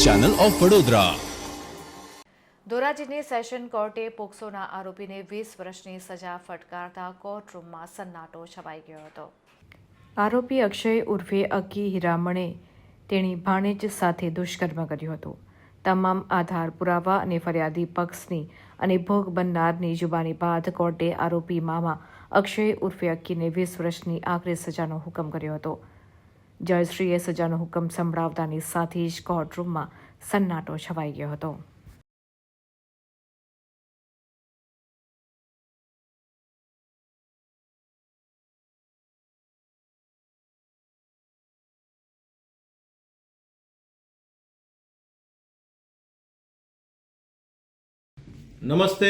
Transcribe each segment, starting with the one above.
Channel of Vadodara. ધોરાજીની session કોર્ટે પોક્સોના આરોપીને 20 વર્ષની સજા ફટકારતા કોર્ટરૂમમાં સન્નાટો છવાઈ ગયો હતો। આરોપી અક્ષય ઉર્ફે અક્કી હીરામણે તેની ભાણેજ સાથે દુષ્કર્મ કર્યું હતું। તમામ આધાર પુરાવા અને ફરિયાદી પક્ષની અને ભોગ બનનારની જુબાની બાદ કોર્ટે આરોપી મામા અક્ષય ઉર્ફે અક્કીને 20 વર્ષની આકરી સજાનો હુકમ કર્યો હતો। જજશ્રીએ સજાનો હુકમ સંભળાવતાની સાથે જ કોર્ટરૂમમાં સન્નાટો છવાઈ ગયો હતો। નમસ્તે,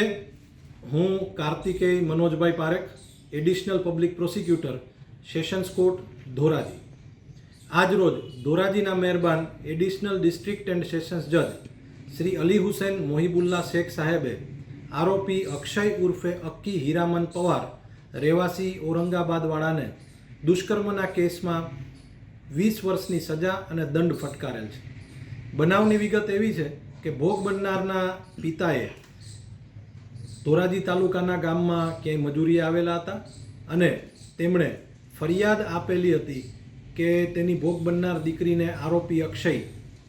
હું કાર્તિકેય મનોજભાઈ Parekh, additional public prosecutor, sessions court Dhoraji. આજરોજ ધોરાજીના મહેરબાન એડિશનલ ડિસ્ટ્રિક્ટ એન્ડ સેશન્સ જજ શ્રી અલી હુસૈન મોહિબુલ્લા શેખ સાહેબે આરોપી અક્ષય ઉર્ફે અક્કી હીરામન પવાર રહેવાસી ઔરંગાબાદવાળાને દુષ્કર્મના કેસમાં 20 વર્ષની સજા અને દંડ ફટકારેલ છે। બનાવની વિગત એવી છે કે ભોગ બનનારના પિતાએ ધોરાજી તાલુકાના ગામમાં ક્યાંય મજૂરી આવેલા હતા અને તેમણે ફરિયાદ આપેલી હતી કે તેની ભોગ બનનાર દીકરીને આરોપી અક્ષય,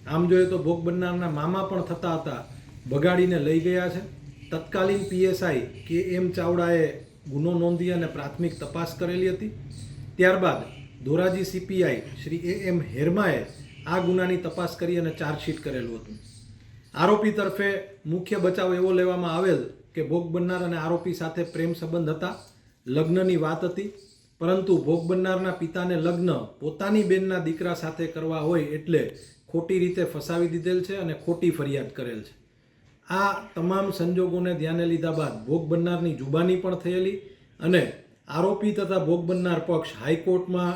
આમ જોઈએ તો ભોગ બનનારના મામા પણ થતા હતા, ભગાડીને લઈ ગયા છે। તત્કાલીન પીએસઆઈ કે એમ ચાવડાએ ગુનો નોંધી અને પ્રાથમિક તપાસ કરેલી હતી। ત્યારબાદ ધોરાજી સીપીઆઈ શ્રી એમ હેરમાએ આ ગુનાની તપાસ કરી અને ચાર્જશીટ કરેલું હતું। આરોપી તરફે મુખ્ય બચાવ એવો લેવામાં આવેલ કે ભોગ બનનાર અને આરોપી સાથે પ્રેમ સંબંધ હતા, લગ્નની વાત હતી, પરંતુ ભોગ બનનારના પિતાને લગ્ન પોતાની બેનના દીકરા સાથે કરવા હોય એટલે ખોટી રીતે ફસાવી દીધેલ છે અને ખોટી ફરિયાદ કરેલ છે। આ તમામ સંજોગોને ધ્યાને લીધા બાદ ભોગ બનનારની જુબાની પણ થયેલી અને આરોપી તથા ભોગ બનનાર પક્ષ હાઈકોર્ટમાં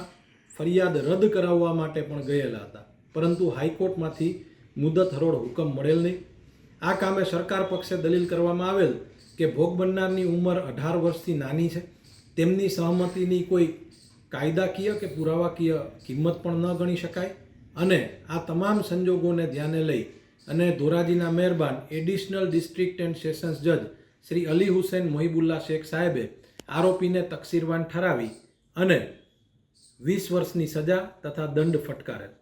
ફરિયાદ રદ કરાવવા માટે પણ ગયેલા હતા, પરંતુ હાઈકોર્ટમાંથી મુદત હરોળ હુકમ મળેલ નહીં। આ કામે સરકાર પક્ષે દલીલ કરવામાં આવેલ કે ભોગ બનનારની ઉંમર 18 વર્ષથી નાની છે, તેમની સહમતિની કોઈ કાયદાકીય કે પુરાવાકીય કિંમત પણ ન ગણી શકાય અને આ તમામ સંજોગોને ધ્યાને લઈ અને ધોરાજીના મહેરબાન એડિશનલ ડિસ્ટ્રિક્ટ એન્ડ સેશન્સ જજ શ્રી અલી હુસૈન મોહિબુલ્લા શેખ સાહેબે આરોપીને તકસીરવાન ઠરાવી અને 20 વર્ષની સજા તથા દંડ ફટકારેલ।